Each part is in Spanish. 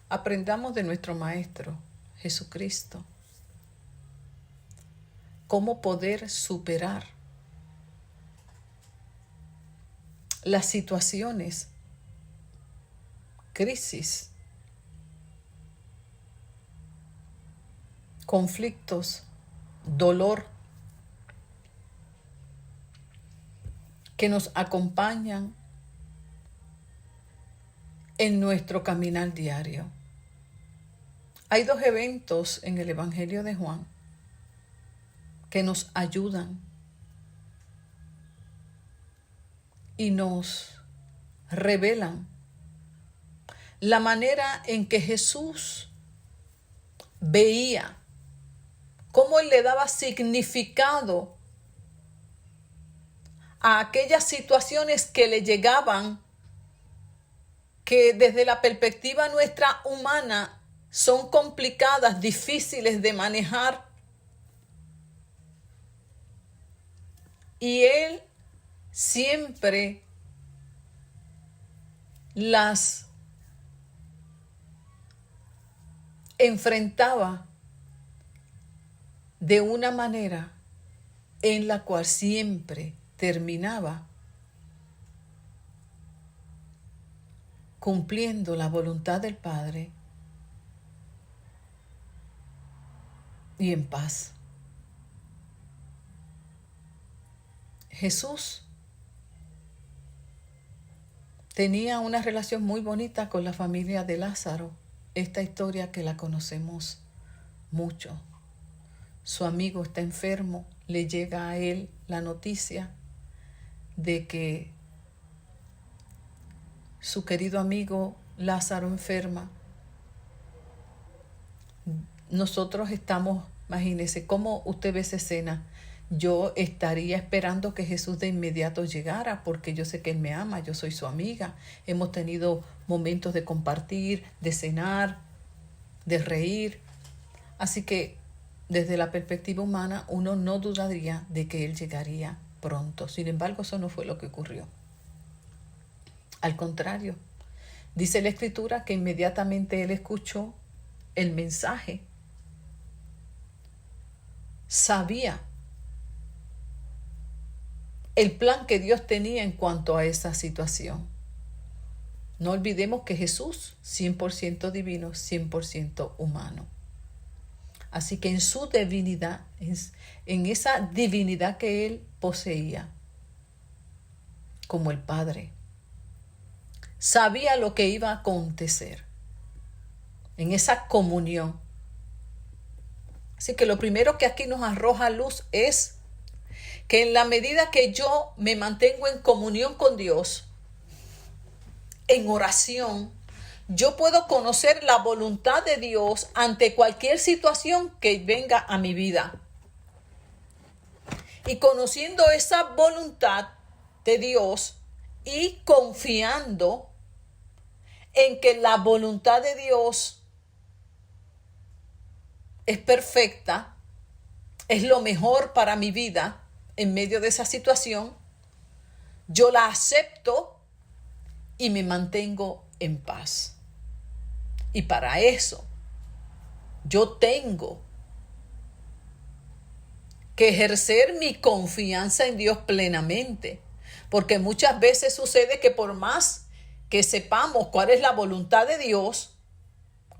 Aprendamos de nuestro Maestro, Jesucristo, cómo poder superar las situaciones, crisis, conflictos, dolor que nos acompañan en nuestro caminar diario. Hay dos eventos en el Evangelio de Juan que nos ayudan y nos revelan la manera en que Jesús veía, cómo Él le daba significado a aquellas situaciones que le llegaban, que desde la perspectiva nuestra humana son complicadas, difíciles de manejar. Y Él siempre las enfrentaba de una manera en la cual siempre terminaba cumpliendo la voluntad del Padre y en paz. Jesús tenía una relación muy bonita con la familia de Lázaro. Esta historia que la conocemos mucho. Su amigo está enfermo, le llega a él la noticia de que su querido amigo Lázaro enferma. Nosotros estamos, imagínese, ¿cómo usted ve esa escena? Yo estaría esperando que Jesús de inmediato llegara porque yo sé que Él me ama, yo soy su amiga. Hemos tenido momentos de compartir, de cenar, de reír. Así que desde la perspectiva humana uno no dudaría de que Él llegaría pronto. Sin embargo, eso no fue lo que ocurrió. Al contrario, dice la Escritura que inmediatamente Él escuchó el mensaje. Sabía el plan que Dios tenía en cuanto a esa situación. No olvidemos que Jesús, 100% divino, 100% humano. Así que en su divinidad, en esa divinidad que Él poseía, como el Padre, sabía lo que iba a acontecer en esa comunión. Así que lo primero que aquí nos arroja luz es que en la medida que yo me mantengo en comunión con Dios, en oración, yo puedo conocer la voluntad de Dios ante cualquier situación que venga a mi vida. Y conociendo esa voluntad de Dios y confiando en que la voluntad de Dios es perfecta, es lo mejor para mi vida, en medio de esa situación, yo la acepto y me mantengo en paz. Y para eso, yo tengo que ejercer mi confianza en Dios plenamente. Porque muchas veces sucede que por más que sepamos cuál es la voluntad de Dios,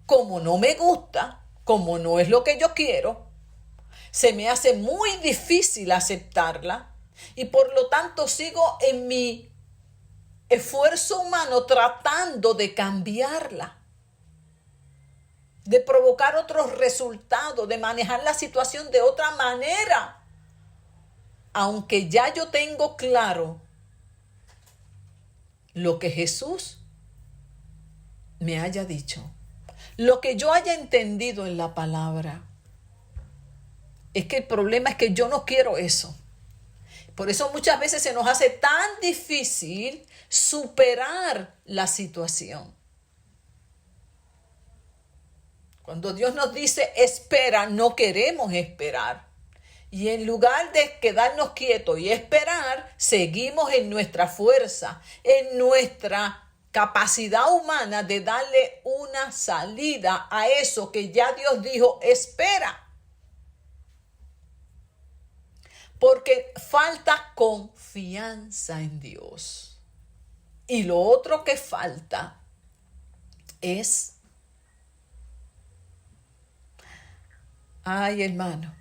como no me gusta, como no es lo que yo quiero, se me hace muy difícil aceptarla y por lo tanto sigo en mi esfuerzo humano tratando de cambiarla, de provocar otros resultados, de manejar la situación de otra manera, aunque ya yo tengo claro lo que Jesús me haya dicho, lo que yo haya entendido en la palabra. Es que el problema es que yo no quiero eso. Por eso muchas veces se nos hace tan difícil superar la situación. Cuando Dios nos dice espera, no queremos esperar. Y en lugar de quedarnos quietos y esperar, seguimos en nuestra fuerza, en nuestra capacidad humana de darle una salida a eso que ya Dios dijo, espera. Porque falta confianza en Dios. Y lo otro que falta es, ay hermano,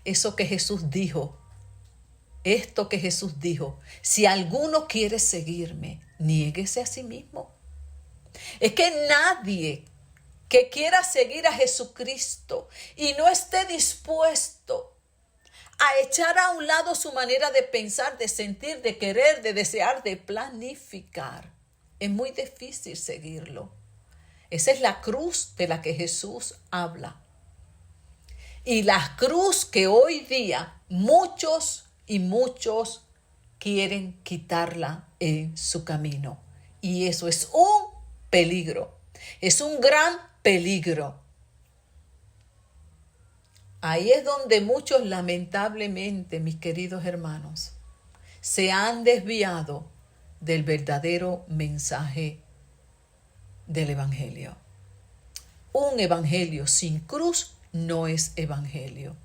eso que Jesús dijo, esto que Jesús dijo, si alguno quiere seguirme, niéguese a sí mismo. Es que nadie que quiera seguir a Jesucristo y no esté dispuesto a echar a un lado su manera de pensar, de sentir, de querer, de desear, de planificar, es muy difícil seguirlo. Esa es la cruz de la que Jesús habla. Y la cruz que hoy día muchos quieren quitarla en su camino. Y eso es un peligro. Es un gran peligro. Ahí es donde muchos, lamentablemente, mis queridos hermanos, se han desviado del verdadero mensaje del evangelio. Un evangelio sin cruz no es evangelio.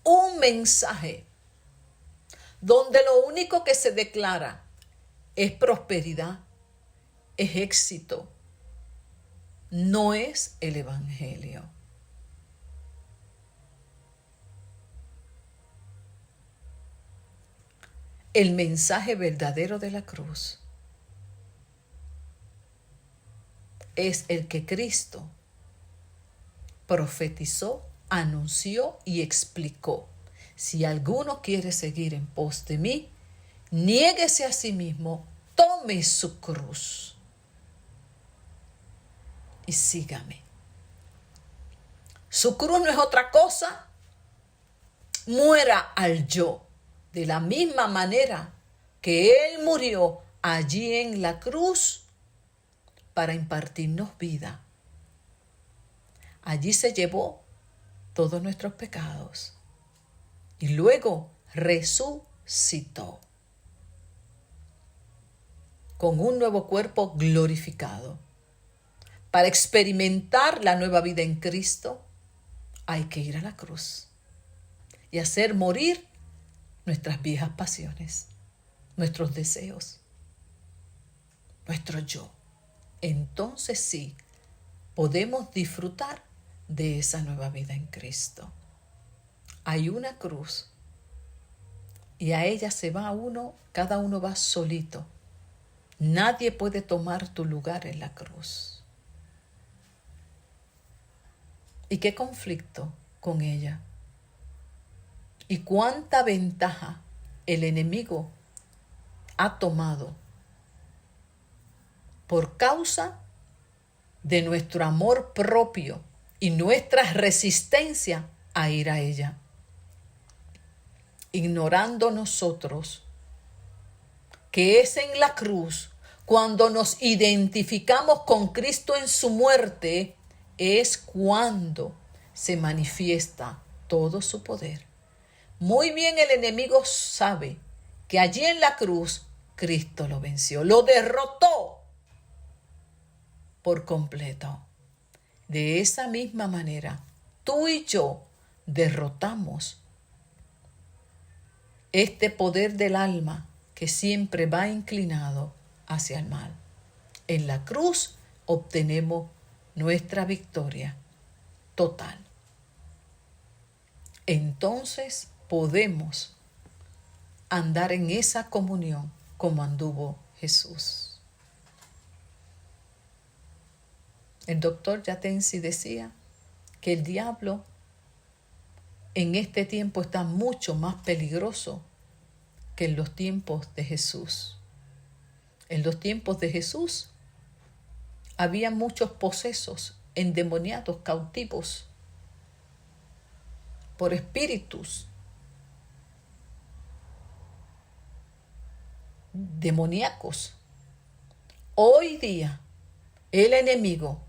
Un mensaje donde lo único que se declara es prosperidad, es éxito, no es el evangelio. El mensaje verdadero de la cruz es el que Cristo profetizó, anunció y explicó. Si alguno quiere seguir en pos de mí, niéguese a sí mismo, tome su cruz y sígame. Su cruz no es otra cosa. Muera al yo, de la misma manera que Él murió allí en la cruz para impartirnos vida. Allí se llevó todos nuestros pecados y luego resucitó con un nuevo cuerpo glorificado. Para experimentar la nueva vida en Cristo hay que ir a la cruz y hacer morir nuestras viejas pasiones, nuestros deseos, nuestro yo. Entonces sí, podemos disfrutar de esa nueva vida en Cristo. Hay una cruz y a ella se va uno, cada uno va solito. Nadie puede tomar tu lugar en la cruz. ¿Y qué conflicto con ella? ¿Y cuánta ventaja el enemigo ha tomado por causa de nuestro amor propio y nuestra resistencia a ir a ella? Ignorando nosotros que es en la cruz cuando nos identificamos con Cristo en su muerte, es cuando se manifiesta todo su poder. Muy bien, el enemigo sabe que allí en la cruz Cristo lo venció, lo derrotó por completo. De esa misma manera, tú y yo derrotamos este poder del alma que siempre va inclinado hacia el mal. En la cruz obtenemos nuestra victoria total. Entonces podemos andar en esa comunión como anduvo Jesús. El doctor Yatensi decía que el diablo en este tiempo está mucho más peligroso que en los tiempos de Jesús. En los tiempos de Jesús había muchos posesos, endemoniados, cautivos por espíritus demoníacos. Hoy día el enemigo,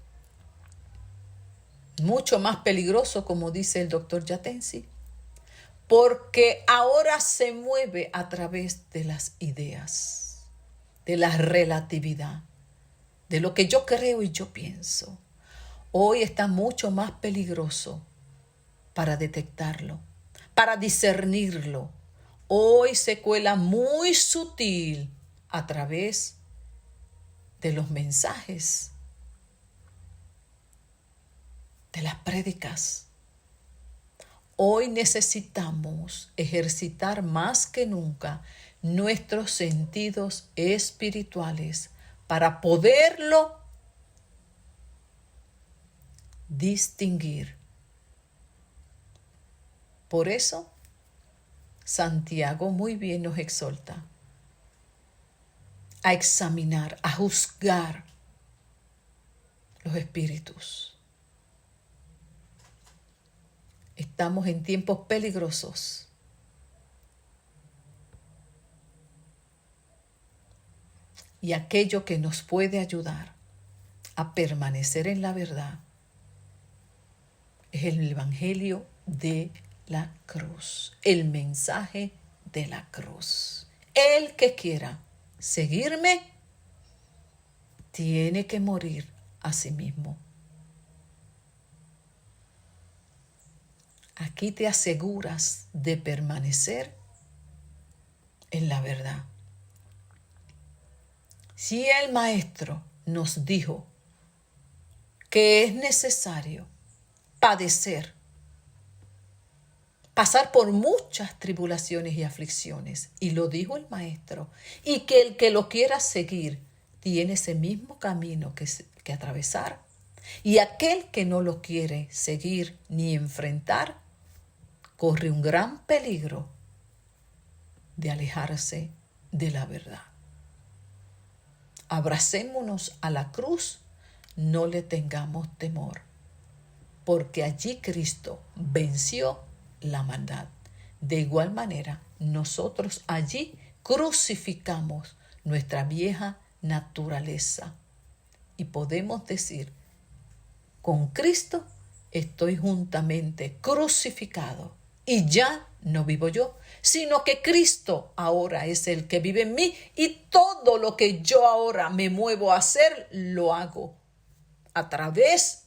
mucho más peligroso, como dice el doctor Yatensi, porque ahora se mueve a través de las ideas, de la relatividad, de lo que yo creo y yo pienso. Hoy está mucho más peligroso para detectarlo, para discernirlo. Hoy se cuela muy sutil a través de los mensajes, de las prédicas. Hoy necesitamos ejercitar más que nunca nuestros sentidos espirituales para poderlo distinguir. Por eso, Santiago muy bien nos exhorta a examinar, a juzgar los espíritus. Estamos en tiempos peligrosos. Y aquello que nos puede ayudar a permanecer en la verdad es el Evangelio de la cruz, el mensaje de la cruz. El que quiera seguirme tiene que morir a sí mismo. Aquí te aseguras de permanecer en la verdad. Si el Maestro nos dijo que es necesario padecer, pasar por muchas tribulaciones y aflicciones, y lo dijo el Maestro, y que el que lo quiera seguir tiene ese mismo camino que atravesar, y aquel que no lo quiere seguir ni enfrentar, corre un gran peligro de alejarse de la verdad. Abracémonos a la cruz, no le tengamos temor, porque allí Cristo venció la maldad. De igual manera, nosotros allí crucificamos nuestra vieja naturaleza y podemos decir, con Cristo estoy juntamente crucificado y ya no vivo yo, sino que Cristo ahora es el que vive en mí y todo lo que yo ahora me muevo a hacer, lo hago a través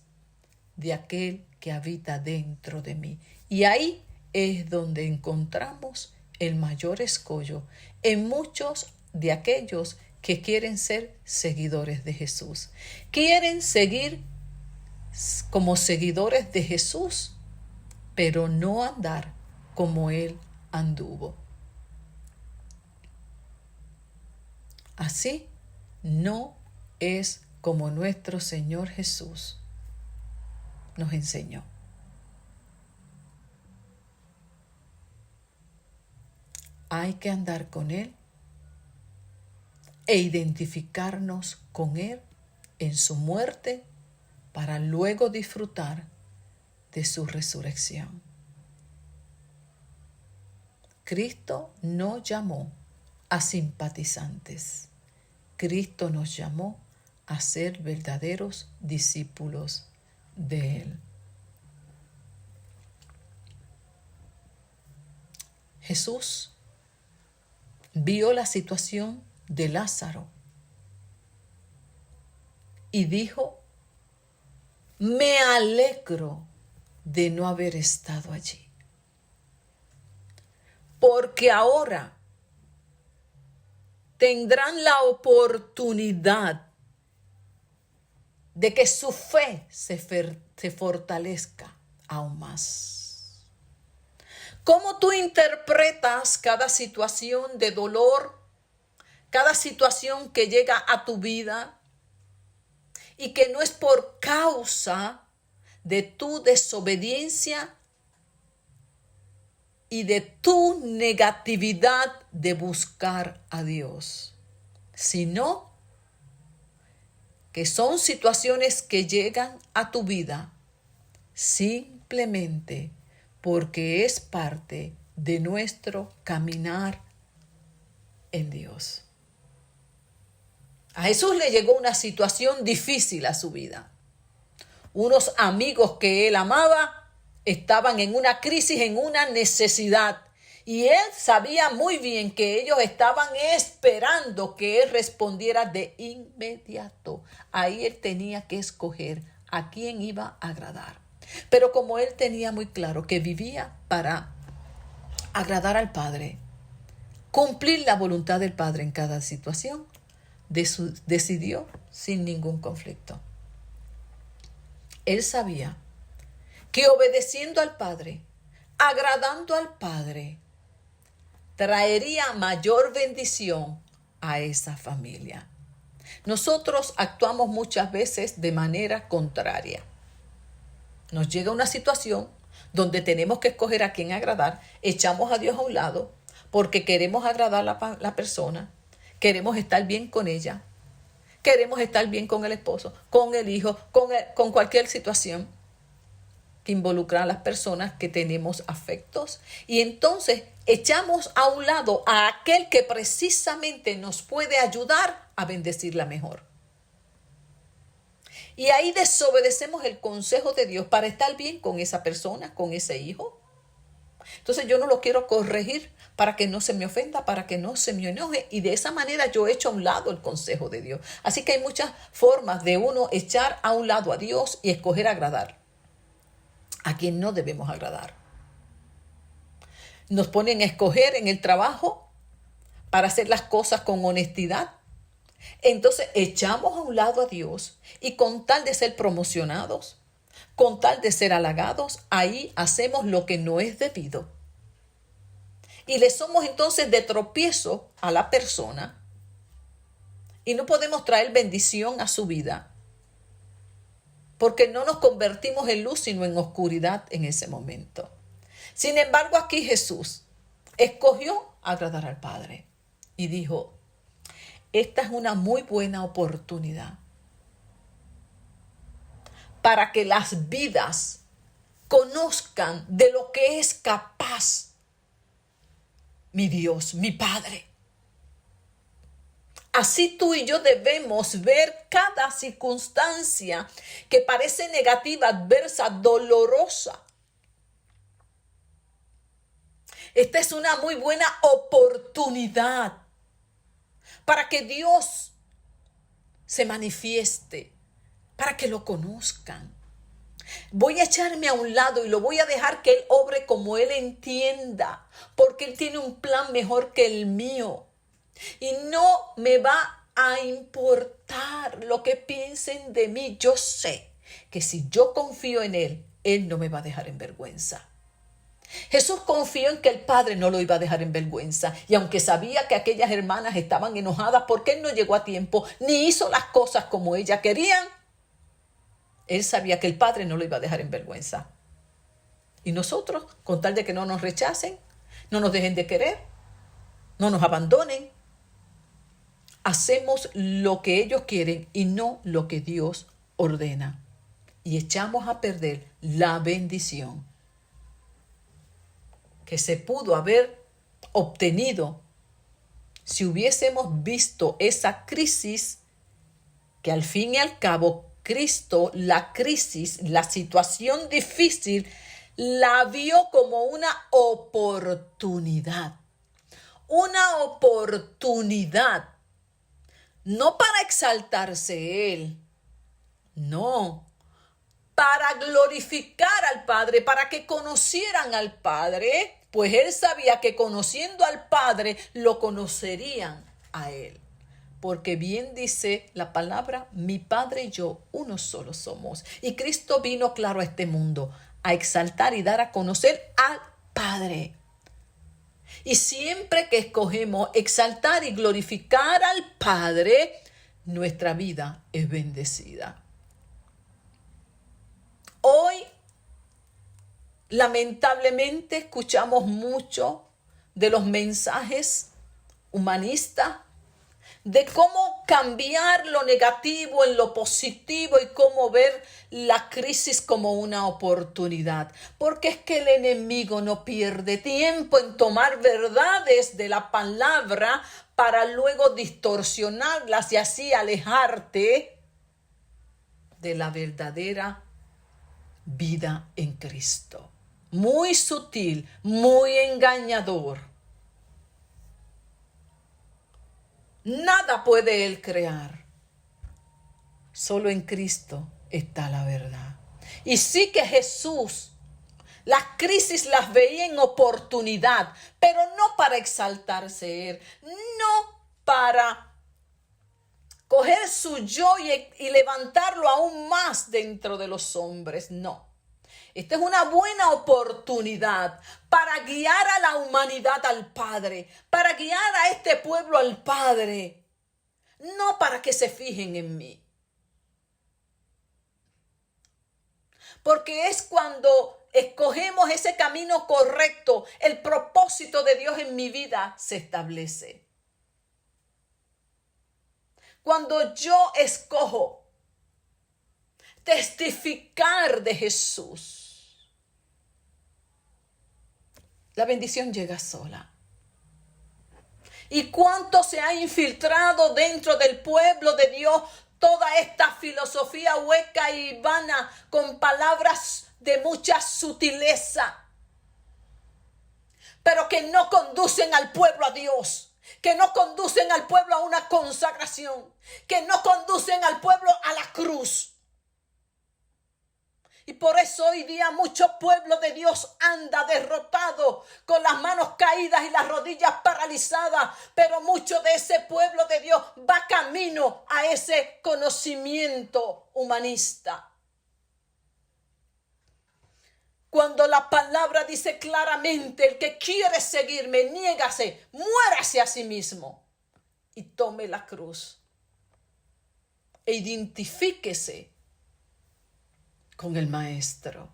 de aquel que habita dentro de mí. Y ahí es donde encontramos el mayor escollo en muchos de aquellos que quieren ser seguidores de Jesús. Quieren seguir como seguidores de Jesús, pero no andar como Él anduvo. Así no es como nuestro Señor Jesús nos enseñó. Hay que andar con Él e identificarnos con Él en su muerte para luego disfrutar de su resurrección. Cristo no llamó a simpatizantes. Cristo nos llamó a ser verdaderos discípulos de Él. Jesús vio la situación de Lázaro y dijo, me alegro de no haber estado allí, porque ahora tendrán la oportunidad de que su fe se fortalezca aún más. ¿Cómo tú interpretas cada situación de dolor, cada situación que llega a tu vida y que no es por causa de tu desobediencia y de tu negatividad de buscar a Dios, sino que son situaciones que llegan a tu vida simplemente porque es parte de nuestro caminar en Dios? A Jesús le llegó una situación difícil a su vida. Unos amigos que él amaba estaban en una crisis, en una necesidad. Y él sabía muy bien que ellos estaban esperando que él respondiera de inmediato. Ahí él tenía que escoger a quién iba a agradar. Pero como él tenía muy claro que vivía para agradar al Padre, cumplir la voluntad del Padre en cada situación, decidió sin ningún conflicto. Él sabía que obedeciendo al Padre, agradando al Padre, traería mayor bendición a esa familia. Nosotros actuamos muchas veces de manera contraria. Nos llega una situación donde tenemos que escoger a quién agradar, echamos a Dios a un lado porque queremos agradar a la persona, queremos estar bien con ella, queremos estar bien con el esposo, con el hijo, con cualquier situación que involucra a las personas que tenemos afectos. Y entonces echamos a un lado a aquel que precisamente nos puede ayudar a bendecirla mejor. Y ahí desobedecemos el consejo de Dios para estar bien con esa persona, con ese hijo. Entonces yo no lo quiero corregir para que no se me ofenda, para que no se me enoje. Y de esa manera yo echo a un lado el consejo de Dios. Así que hay muchas formas de uno echar a un lado a Dios y escoger agradar a quien no debemos agradar. Nos ponen a escoger en el trabajo para hacer las cosas con honestidad. Entonces echamos a un lado a Dios y con tal de ser promocionados, con tal de ser halagados, ahí hacemos lo que no es debido. Y le somos entonces de tropiezo a la persona y no podemos traer bendición a su vida porque no nos convertimos en luz sino en oscuridad en ese momento. Sin embargo, aquí Jesús escogió agradar al Padre y dijo: esta es una muy buena oportunidad para que las vidas conozcan de lo que es capaz mi Dios, mi Padre. Así tú y yo debemos ver cada circunstancia que parece negativa, adversa, dolorosa. Esta es una muy buena oportunidad para que Dios se manifieste, para que lo conozcan. Voy a echarme a un lado y lo voy a dejar que Él obre como Él entienda, porque Él tiene un plan mejor que el mío. Y no me va a importar lo que piensen de mí. Yo sé que si yo confío en Él, Él no me va a dejar en vergüenza. Jesús confió en que el Padre no lo iba a dejar en vergüenza. Y aunque sabía que aquellas hermanas estaban enojadas porque Él no llegó a tiempo, ni hizo las cosas como ellas querían, Él sabía que el Padre no lo iba a dejar en vergüenza. Y nosotros, con tal de que no nos rechacen, no nos dejen de querer, no nos abandonen, hacemos lo que ellos quieren y no lo que Dios ordena. Y echamos a perder la bendición que se pudo haber obtenido si hubiésemos visto esa crisis que al fin y al cabo Cristo, la crisis, la situación difícil, la vio como una oportunidad. Una oportunidad. No para exaltarse Él, no, para glorificar al Padre, para que conocieran al Padre, pues Él sabía que conociendo al Padre, lo conocerían a Él. Porque bien dice la palabra, mi Padre y yo uno solo somos. Y Cristo vino, claro, a este mundo a exaltar y dar a conocer al Padre. Y siempre que escogemos exaltar y glorificar al Padre, nuestra vida es bendecida. Hoy, lamentablemente, escuchamos mucho de los mensajes humanistas, de cómo cambiar lo negativo en lo positivo y cómo ver la crisis como una oportunidad. Porque es que el enemigo no pierde tiempo en tomar verdades de la palabra para luego distorsionarlas y así alejarte de la verdadera vida en Cristo. muy sutil, muy engañador. Nada puede él crear. Solo en Cristo está la verdad. Y sí que Jesús las crisis las veía en oportunidad, pero no para exaltarse él, no para coger su yo y levantarlo aún más dentro de los hombres, no. Esta es una buena oportunidad para guiar a la humanidad al Padre, para guiar a este pueblo al Padre, no para que se fijen en mí. Porque es cuando escogemos ese camino correcto, el propósito de Dios en mi vida se establece. Cuando yo escojo testificar de Jesús, la bendición llega sola. ¿Y cuánto se ha infiltrado dentro del pueblo de Dios toda esta filosofía hueca y vana con palabras de mucha sutileza, pero que no conducen al pueblo a Dios, que no conducen al pueblo a una consagración, que no conducen al pueblo a la cruz? Y por eso hoy día mucho pueblo de Dios anda derrotado, con las manos caídas y las rodillas paralizadas. Pero mucho de ese pueblo de Dios va camino a ese conocimiento humanista. Cuando la palabra dice claramente, el que quiere seguirme, niégase, muérase a sí mismo y tome la cruz. E identifíquese con el maestro.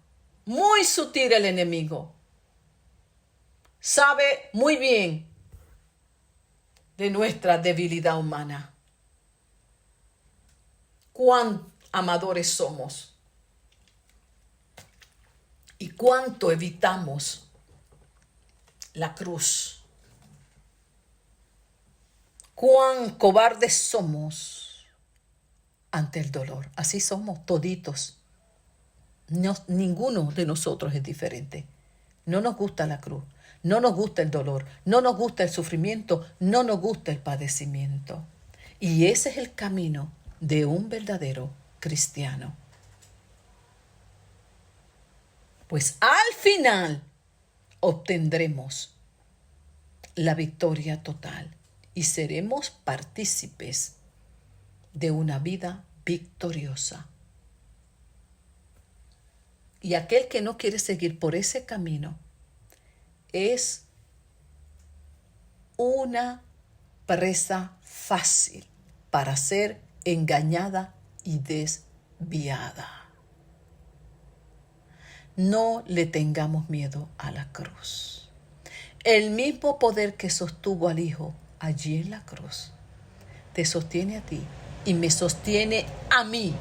Muy sutil el enemigo. Sabe muy bien de nuestra debilidad humana. Cuán amadores somos. Y cuánto evitamos la cruz. Cuán cobardes somos ante el dolor. Así somos toditos. No, ninguno de nosotros es diferente. No nos gusta la cruz, no nos gusta el dolor, no nos gusta el sufrimiento, no nos gusta el padecimiento. Y ese es el camino de un verdadero cristiano. Pues al final obtendremos la victoria total y seremos partícipes de una vida victoriosa. Y aquel que no quiere seguir por ese camino es una presa fácil para ser engañada y desviada. No le tengamos miedo a la cruz. El mismo poder que sostuvo al Hijo allí en la cruz te sostiene a ti y me sostiene a mí.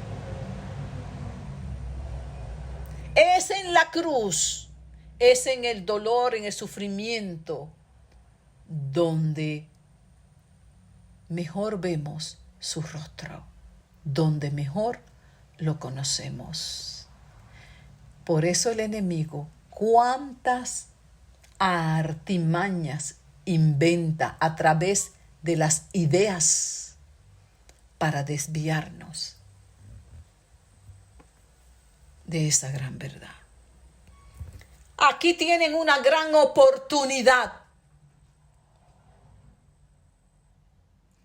Es en la cruz, es en el dolor, en el sufrimiento, donde mejor vemos su rostro, donde mejor lo conocemos. Por eso el enemigo, cuántas artimañas inventa a través de las ideas para desviarnos de esa gran verdad. Aquí tienen una gran oportunidad.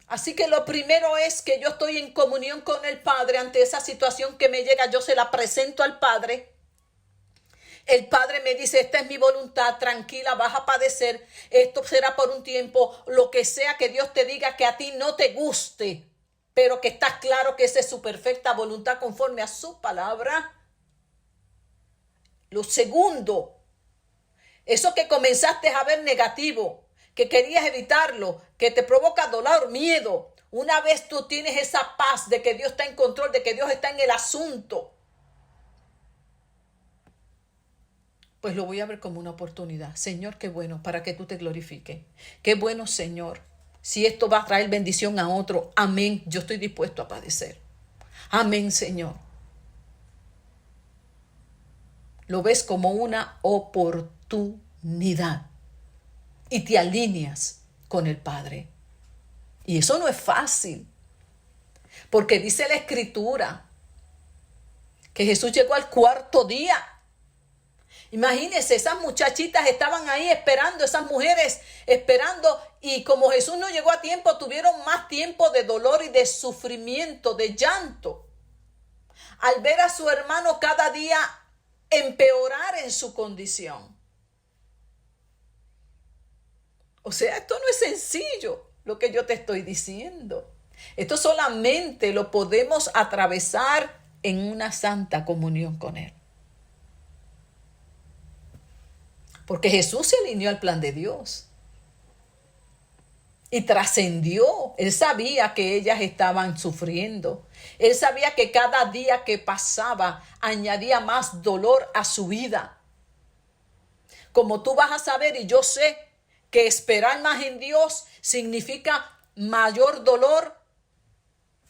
Así que lo primero es que yo estoy en comunión con el Padre ante esa situación que me llega. Yo se la presento al Padre. El Padre me dice, esta es mi voluntad, tranquila, vas a padecer. Esto será por un tiempo, lo que sea que Dios te diga que a ti no te guste, pero que está claro que esa es su perfecta voluntad conforme a su palabra. Lo segundo, eso que comenzaste a ver negativo, que querías evitarlo, que te provoca dolor, miedo. Una vez tú tienes esa paz de que Dios está en control, de que Dios está en el asunto, pues lo voy a ver como una oportunidad. Señor, qué bueno, para que tú te glorifiques. Qué bueno, Señor. Si esto va a traer bendición a otro, amén. Yo estoy dispuesto a padecer. Amén, Señor. lo ves como una oportunidad y te alineas con el Padre. Y eso no es fácil, porque dice la Escritura que Jesús llegó al cuarto día. Imagínense, esas muchachitas estaban ahí esperando, esas mujeres esperando, y como Jesús no llegó a tiempo, tuvieron más tiempo de dolor y de sufrimiento, de llanto, al ver a su hermano cada día empeorar en su condición. O sea, esto no es sencillo lo que yo te estoy diciendo. Esto solamente lo podemos atravesar en una santa comunión con Él. Porque Jesús se alineó al plan de Dios y trascendió. Él sabía que ellas estaban sufriendo. Él sabía que cada día que pasaba añadía más dolor a su vida. Como tú vas a saber, y yo sé que esperar más en Dios significa mayor dolor,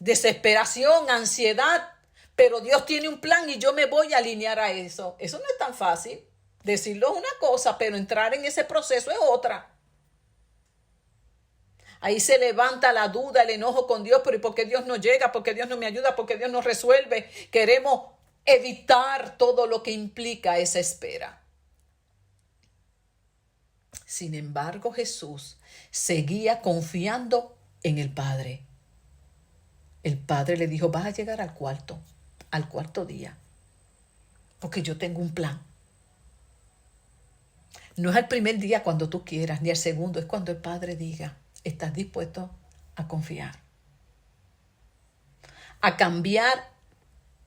desesperación, ansiedad. Pero Dios tiene un plan y yo me voy a alinear a eso. Eso no es tan fácil. Decirlo es una cosa, pero entrar en ese proceso es otra. Ahí se levanta la duda, el enojo con Dios, pero ¿y por qué Dios no llega? ¿Por qué Dios no me ayuda? ¿Por qué Dios no resuelve? Queremos evitar todo lo que implica esa espera. Sin embargo, Jesús seguía confiando en el Padre. El Padre le dijo, vas a llegar al cuarto día, porque yo tengo un plan. No es el primer día cuando tú quieras, ni el segundo, es cuando el Padre diga, ¿estás dispuesto a confiar? A cambiar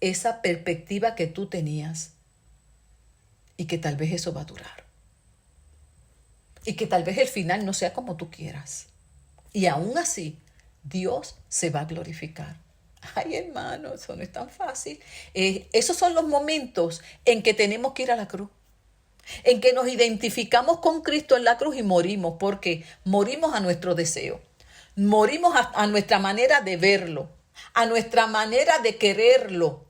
esa perspectiva que tú tenías y que tal vez eso va a durar. Y que tal vez el final no sea como tú quieras. Y aún así, Dios se va a glorificar. Ay, hermano, eso no es tan fácil. Esos son los momentos en que tenemos que ir a la cruz. En que nos identificamos con Cristo en la cruz y morimos, porque morimos a nuestro deseo, morimos a nuestra manera de verlo, a nuestra manera de quererlo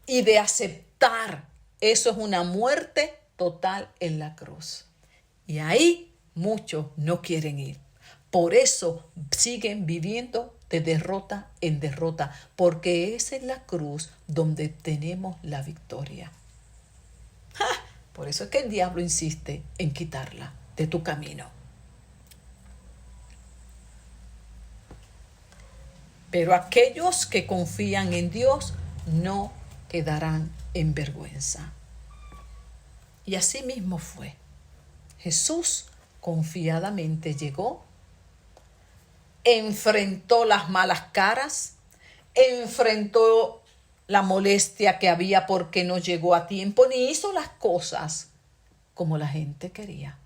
y de aceptar. Eso es una muerte total en la cruz. Y ahí muchos no quieren ir. Por eso siguen viviendo de derrota en derrota, porque es en la cruz donde tenemos la victoria. Por eso es que el diablo insiste en quitarla de tu camino. Pero aquellos que confían en Dios no quedarán en vergüenza. Y así mismo fue. Jesús confiadamente llegó, enfrentó las malas caras, enfrentó la molestia que había porque no llegó a tiempo, ni hizo las cosas como la gente quería.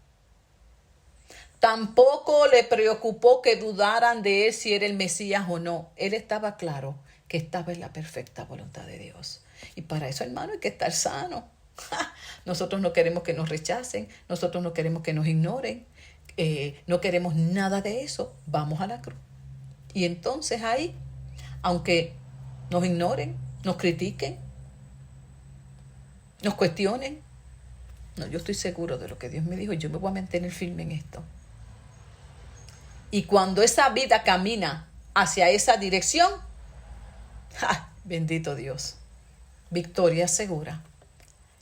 Tampoco le preocupó que dudaran de él si era el Mesías o no. Él estaba claro que estaba en la perfecta voluntad de Dios. Y para eso, hermano, hay que estar sano. Nosotros no queremos que nos rechacen, nosotros no queremos que nos ignoren, no queremos nada de eso. Vamos a la cruz. Y entonces ahí, aunque nos ignoren, nos critiquen, nos cuestionen, no, yo estoy seguro de lo que Dios me dijo y yo me voy a mantener firme en esto. Y cuando esa vida camina hacia esa dirección, bendito Dios, victoria segura.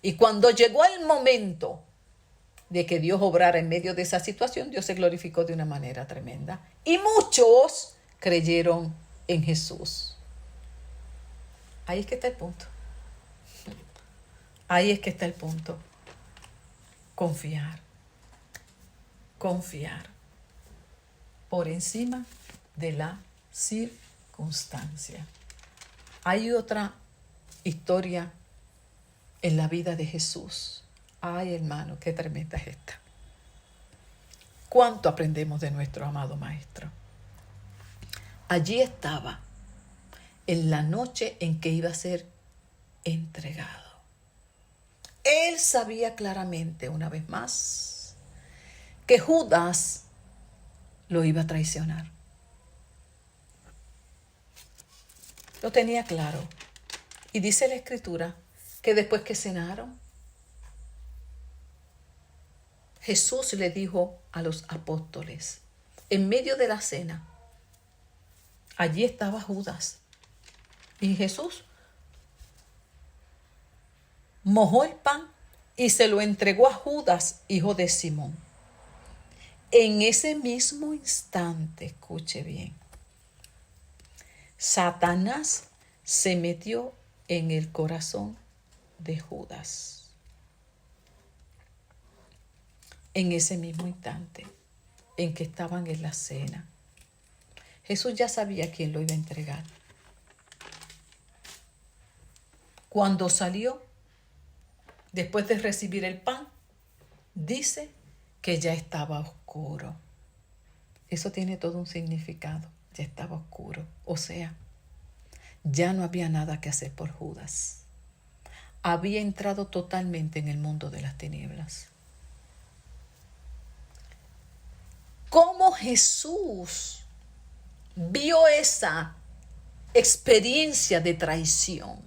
Y cuando llegó el momento de que Dios obrara en medio de esa situación, Dios se glorificó de una manera tremenda. Y muchos creyeron en Jesús. Ahí es que está el punto. Ahí es que está el punto. Confiar. Confiar. Por encima de la circunstancia. Hay otra historia en la vida de Jesús. Ay, hermano, qué tremenda es esta. ¿Cuánto aprendemos de nuestro amado Maestro? Allí estaba, en la noche en que iba a ser entregado. Él sabía claramente, una vez más, que Judas lo iba a traicionar. Lo tenía claro. Y dice la Escritura que después que cenaron, Jesús le dijo a los apóstoles, en medio de la cena, allí estaba Judas. Y Jesús mojó el pan y se lo entregó a Judas, hijo de Simón. En ese mismo instante, escuche bien, Satanás se metió en el corazón de Judas. En ese mismo instante en que estaban en la cena, Jesús ya sabía quién lo iba a entregar. Cuando salió, después de recibir el pan, dice que ya estaba oscuro. Eso tiene todo un significado. Ya estaba oscuro. O sea, ya no había nada que hacer por Judas. Había entrado totalmente en el mundo de las tinieblas. ¿Cómo Jesús vio esa experiencia de traición?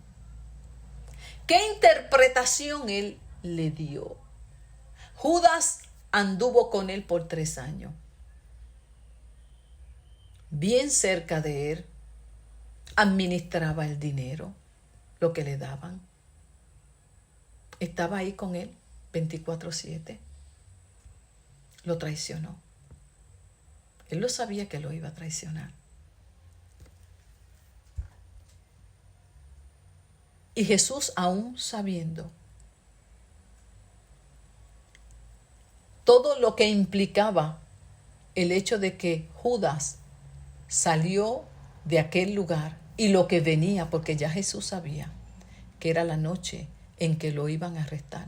¿Qué interpretación él le dio? Judas anduvo con él por 3 años. Bien cerca de él, administraba el dinero, lo que le daban. Estaba ahí con él 24/7. Lo traicionó. Él lo sabía que lo iba a traicionar. Y Jesús, aún sabiendo todo lo que implicaba el hecho de que Judas salió de aquel lugar y lo que venía, porque ya Jesús sabía que era la noche en que lo iban a arrestar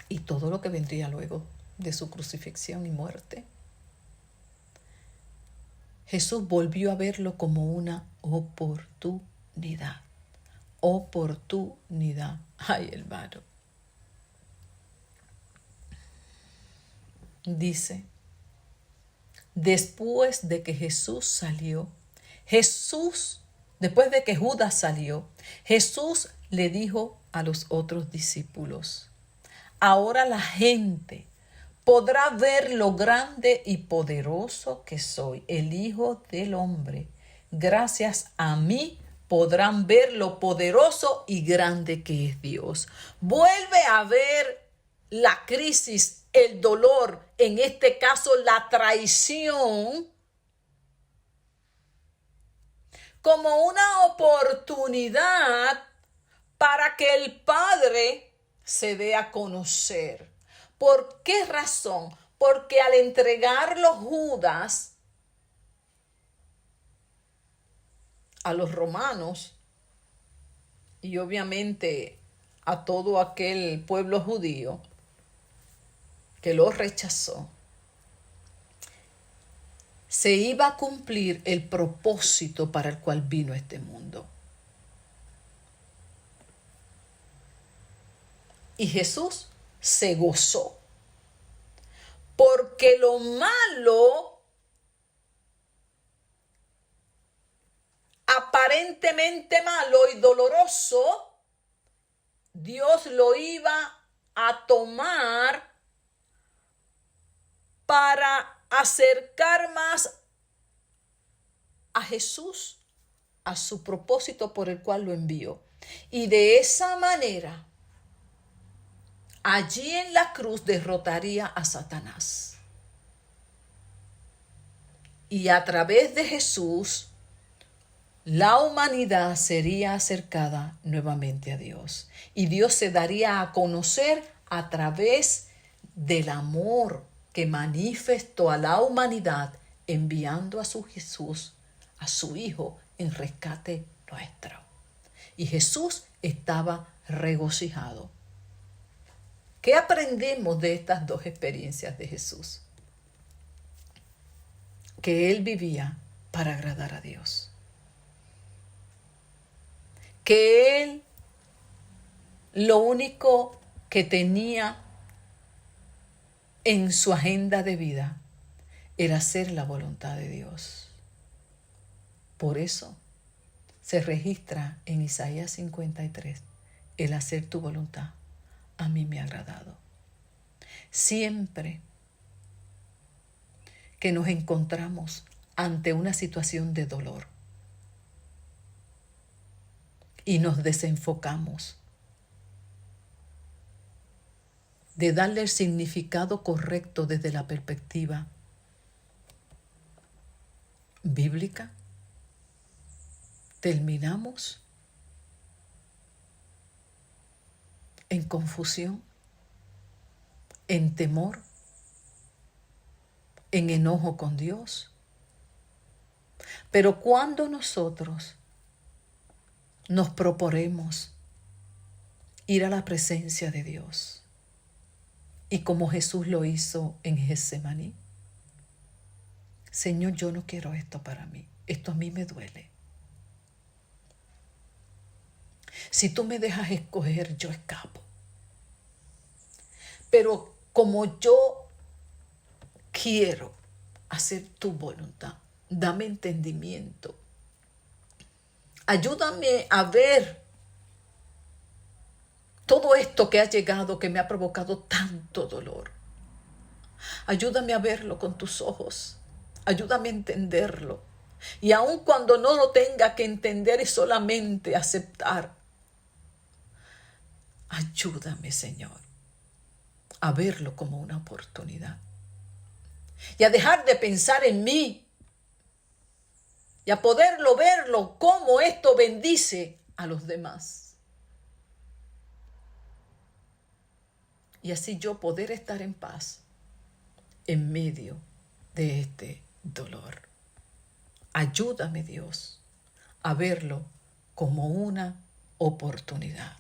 y todo lo que vendría luego de su crucifixión y muerte. Jesús volvió a verlo como una oportunidad. Oportunidad. Ay, hermano. Dice, después de que Jesús salió, después de que Judas salió, Jesús le dijo a los otros discípulos, ahora la gente podrá ver lo grande y poderoso que soy, el Hijo del Hombre. Gracias a mí podrán ver lo poderoso y grande que es Dios. Vuelve a ver la crisis, el dolor, en este caso la traición, como una oportunidad para que el Padre se dé a conocer. ¿Por qué razón? Porque al entregarlo Judas a los romanos y obviamente a todo aquel pueblo judío que lo rechazó, se iba a cumplir el propósito para el cual vino a este mundo. Y Jesús se gozó, porque lo malo, aparentemente malo y doloroso, Dios lo iba a tomar para acercar más a Jesús, a su propósito por el cual lo envió. Y de esa manera, allí en la cruz derrotaría a Satanás. Y a través de Jesús, la humanidad sería acercada nuevamente a Dios. Y Dios se daría a conocer a través del amor que manifestó a la humanidad enviando a su Jesús, a su Hijo, en rescate nuestro. Y Jesús estaba regocijado. ¿Qué aprendemos de estas dos experiencias de Jesús? Que Él vivía para agradar a Dios. Que Él lo único que tenía en su agenda de vida era hacer la voluntad de Dios. Por eso se registra en Isaías 53 el hacer tu voluntad a mí me ha agradado. Siempre que nos encontramos ante una situación de dolor y nos desenfocamos de darle el significado correcto desde la perspectiva bíblica, terminamos en confusión, en temor, en enojo con Dios. Pero cuando nosotros nos proponemos ir a la presencia de Dios, y como Jesús lo hizo en Getsemaní, Señor, yo no quiero esto para mí, esto a mí me duele. Si tú me dejas escoger, yo escapo. Pero como yo quiero hacer tu voluntad, dame entendimiento. Ayúdame a ver todo esto que ha llegado, que me ha provocado tanto dolor. Ayúdame a verlo con tus ojos. Ayúdame a entenderlo. Y aun cuando no lo tenga que entender y solamente aceptar, ayúdame, Señor, a verlo como una oportunidad. Y a dejar de pensar en mí. Y a poderlo verlo como esto bendice a los demás. Y así yo poder estar en paz en medio de este dolor. Ayúdame, Dios, a verlo como una oportunidad.